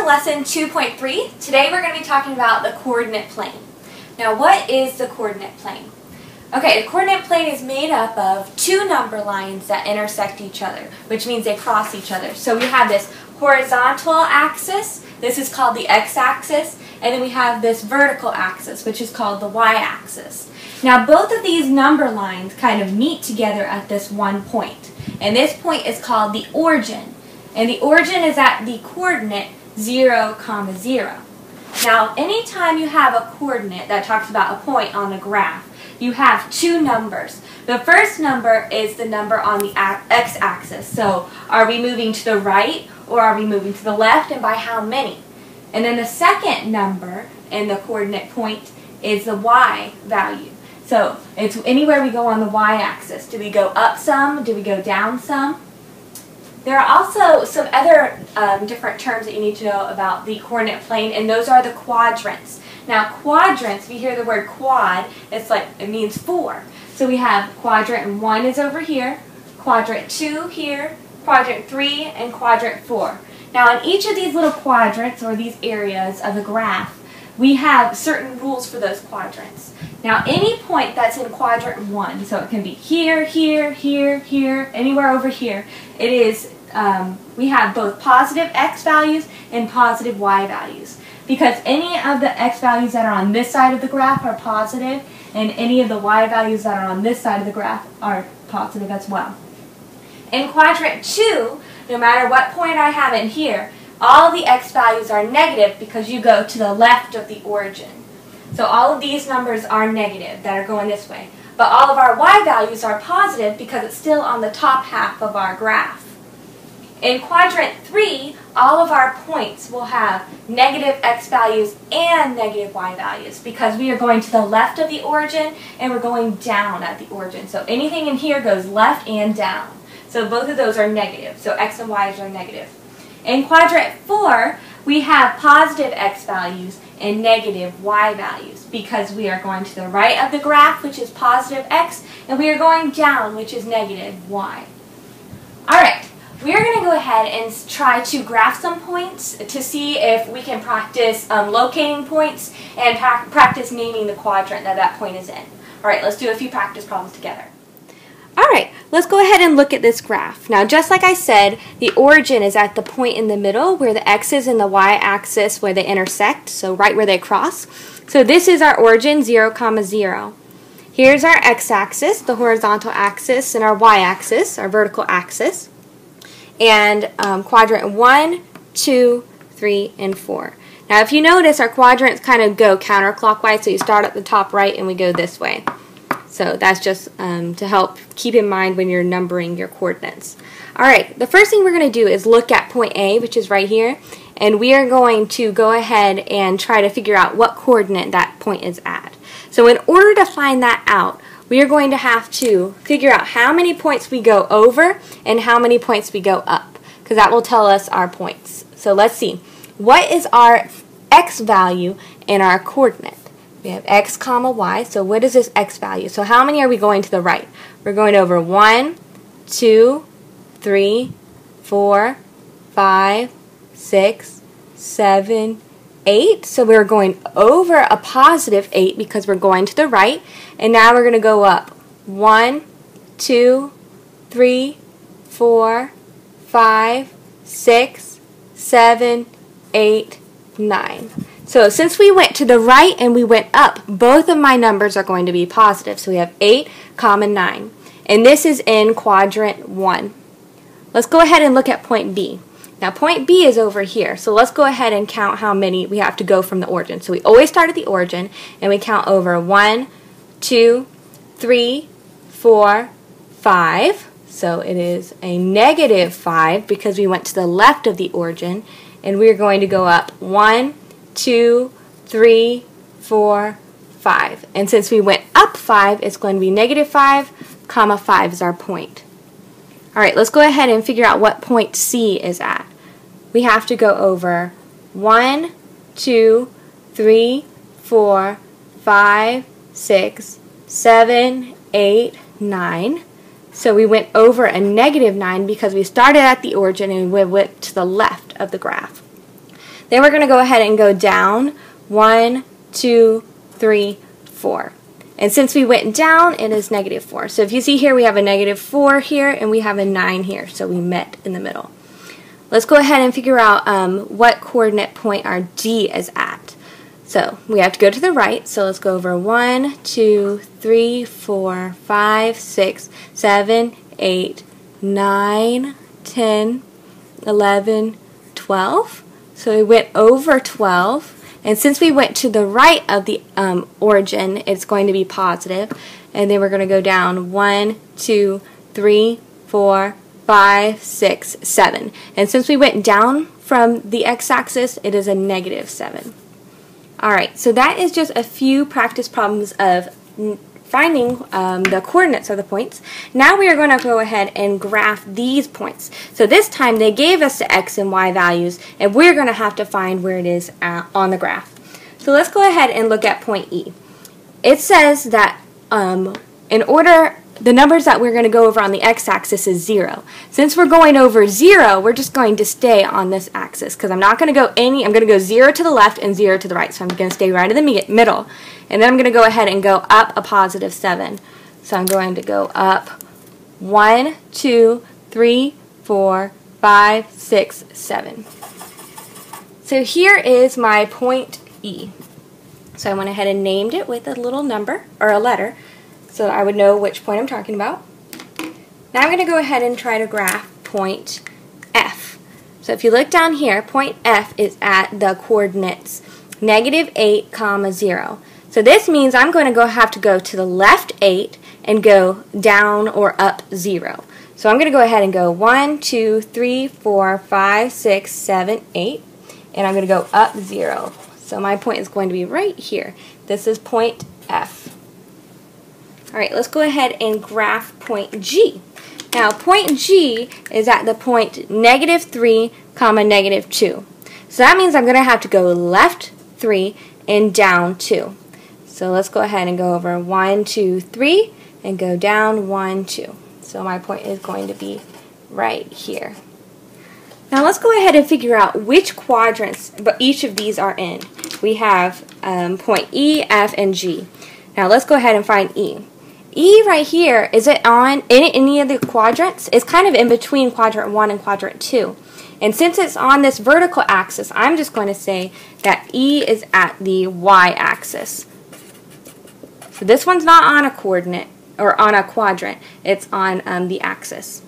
lesson 2.3. Today we're going to be talking about the coordinate plane. Now what is the coordinate plane? Okay, the coordinate plane is made up of two number lines that intersect each other, which means they cross each other. So we have this horizontal axis, this is called the x-axis, and then we have this vertical axis, which is called the y-axis. Now both of these number lines kind of meet together at this one point, and this point is called the origin. And the origin is at the coordinate 0, 0. Now, anytime you have a coordinate that talks about a point on a graph, you have two numbers. The first number is the number on the x-axis. So, are we moving to the right or are we moving to the left, and by how many? And then the second number in the coordinate point is the y value. So, it's anywhere we go on the y-axis. Do we go up some? Do we go down some? There are also some other different terms that you need to know about the coordinate plane, and those are the quadrants. Now quadrants, if you hear the word quad, it means four. So we have quadrant 1 is over here, quadrant 2 here, quadrant 3, and quadrant 4. Now in each of these little quadrants, or these areas of the graph, we have certain rules for those quadrants. Now any point that's in quadrant 1, so it can be here, here, here, here, anywhere over here, it is we have both positive x values and positive y values, because any of the x values that are on this side of the graph are positive, and any of the y values that are on this side of the graph are positive as well. In quadrant 2, no matter what point I have in here, all the x values are negative because you go to the left of the origin. So all of these numbers are negative that are going this way. But all of our y values are positive because it's still on the top half of our graph. In quadrant 3, all of our points will have negative x values and negative y values because we are going to the left of the origin and we're going down at the origin. So anything in here goes left and down. So both of those are negative. So x and y's are negative. In quadrant 4, we have positive x values and negative y values because we are going to the right of the graph, which is positive x, and we are going down, which is negative y. Alright. We are going to go ahead and try to graph some points to see if we can practice locating points and practice naming the quadrant that point is in. Alright, let's do a few practice problems together. Alright, let's go ahead and look at this graph. Now, just like I said, the origin is at the point in the middle where the x's and the y-axis where they intersect, so right where they cross. So this is our origin, 0, 0. Here's our x-axis, the horizontal axis, and our y-axis, our vertical axis. And quadrant 1, 2, 3, and 4. Now if you notice, our quadrants kind of go counterclockwise, so you start at the top right and we go this way. So that's just to help keep in mind when you're numbering your coordinates. Alright, the first thing we're going to do is look at point A, which is right here, and we are going to go ahead and try to figure out what coordinate that point is at. So in order to find that out, we are going to have to figure out how many points we go over and how many points we go up, because that will tell us our points. So let's see. What is our x value in our coordinate? We have x, y, so what is this x value? So how many are we going to the right? We're going over 1, 2, 3, 4, 5, 6, 7, 8, so we're going over a positive 8 because we're going to the right, and now we're going to go up 1, 2, 3, 4, 5, 6, 7, 8, 9. So since we went to the right and we went up, both of my numbers are going to be positive. So we have 8, 9, and this is in quadrant 1. Let's go ahead and look at point B. Now point B is over here, so let's go ahead and count how many we have to go from the origin. So we always start at the origin and we count over 1, 2, 3, 4, 5. So it is a negative 5 because we went to the left of the origin, and we're going to go up 1, 2, 3, 4, 5. And since we went up 5, it's going to be negative 5, 5 is our point. Alright, let's go ahead and figure out what point C is at. We have to go over 1, 2, 3, 4, 5, 6, 7, 8, 9. So we went over a negative 9 because we started at the origin and we went to the left of the graph. Then we're going to go ahead and go down 1, 2, 3, 4. And since we went down, it is -4. So if you see here, we have a -4 here, and we have a 9 here. So we met in the middle. Let's go ahead and figure out what coordinate point our D is at. So we have to go to the right. So let's go over 1, 2, 3, 4, 5, 6, 7, 8, 9, 10, 11, 12. So we went over 12. And since we went to the right of the origin, it's going to be positive. And then we're going to go down 1, 2, 3, 4, 5, 6, 7. And since we went down from the x-axis, it is a -7. Alright, so that is just a few practice problems of finding the coordinates of the points. Now we are going to go ahead and graph these points. So this time they gave us the x and y values, and we're going to have to find where it is on the graph. So let's go ahead and look at point E. It says that in order, the numbers that we're going to go over on the x-axis is 0. Since we're going over 0, we're just going to stay on this axis because I'm not going to go I'm going to go 0 to the left and 0 to the right. So I'm going to stay right in the middle. And then I'm going to go ahead and go up a +7. So I'm going to go up 1, 2, 3, 4, 5, 6, 7. So here is my point E. So I went ahead and named it with a little number or a letter, so I would know which point I'm talking about. Now I'm going to go ahead and try to graph point F. So if you look down here, point F is at the coordinates -8, 0. So this means I'm going to have to go to the left 8 and go down or up 0. So I'm going to go ahead and go 1, 2, 3, 4, 5, 6, 7, 8, and I'm going to go up 0. So my point is going to be right here. This is point F. Alright, let's go ahead and graph point G. Now, point G is at the point -3, -2. So that means I'm going to have to go left 3 and down 2. So let's go ahead and go over 1, 2, 3, and go down 1, 2. So my point is going to be right here. Now let's go ahead and figure out which quadrants each of these are in. We have point E, F, and G. Now let's go ahead and find E. E right here, is it on any of the quadrants? It's kind of in between quadrant 1 and quadrant 2. And since it's on this vertical axis, I'm just going to say that E is at the y-axis. So this one's not on a coordinate or on a quadrant. It's on the axis.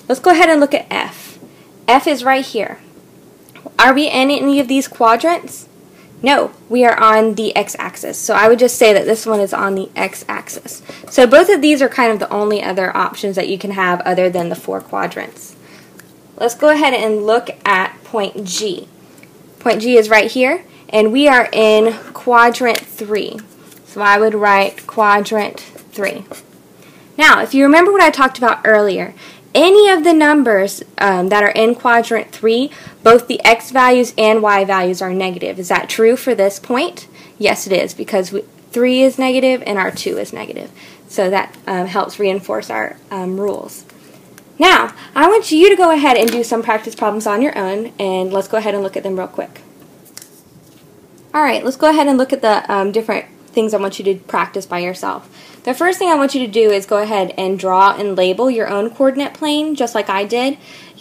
Let's go ahead and look at F. F is right here. Are we in any of these quadrants? No, we are on the x-axis. So I would just say that this one is on the x-axis. So both of these are kind of the only other options that you can have other than the 4 quadrants. Let's go ahead and look at point G. Point G is right here, and we are in quadrant 3. So I would write quadrant 3. Now, if you remember what I talked about earlier, any of the numbers that are in quadrant 3, both the x values and y values are negative. Is that true for this point? Yes, it is, because 3 is negative and our 2 is negative. So that helps reinforce our rules. Now, I want you to go ahead and do some practice problems on your own, and let's go ahead and look at them real quick. Alright, let's go ahead and look at the different things I want you to practice by yourself. The first thing I want you to do is go ahead and draw and label your own coordinate plane, just like I did.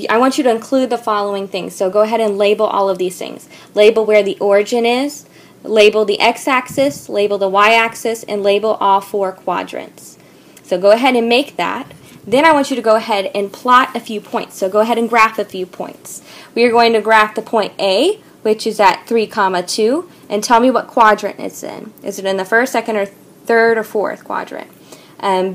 I want you to include the following things. So go ahead and label all of these things. Label where the origin is, label the x-axis, label the y-axis, and label all 4 quadrants. So go ahead and make that. Then I want you to go ahead and plot a few points. So go ahead and graph a few points. We are going to graph the point A, which is at 3, 2, and tell me what quadrant it's in. Is it in the first, second, or third, or fourth quadrant?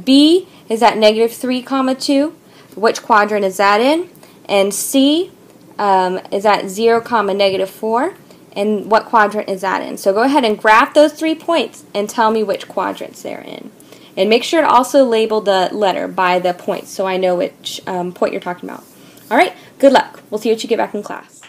B is at -3, 2. Which quadrant is that in? And C is at 0, -4. And what quadrant is that in? So go ahead and graph those 3 points and tell me which quadrants they're in. And make sure to also label the letter by the points so I know which point you're talking about. Alright, good luck. We'll see what you get back in class.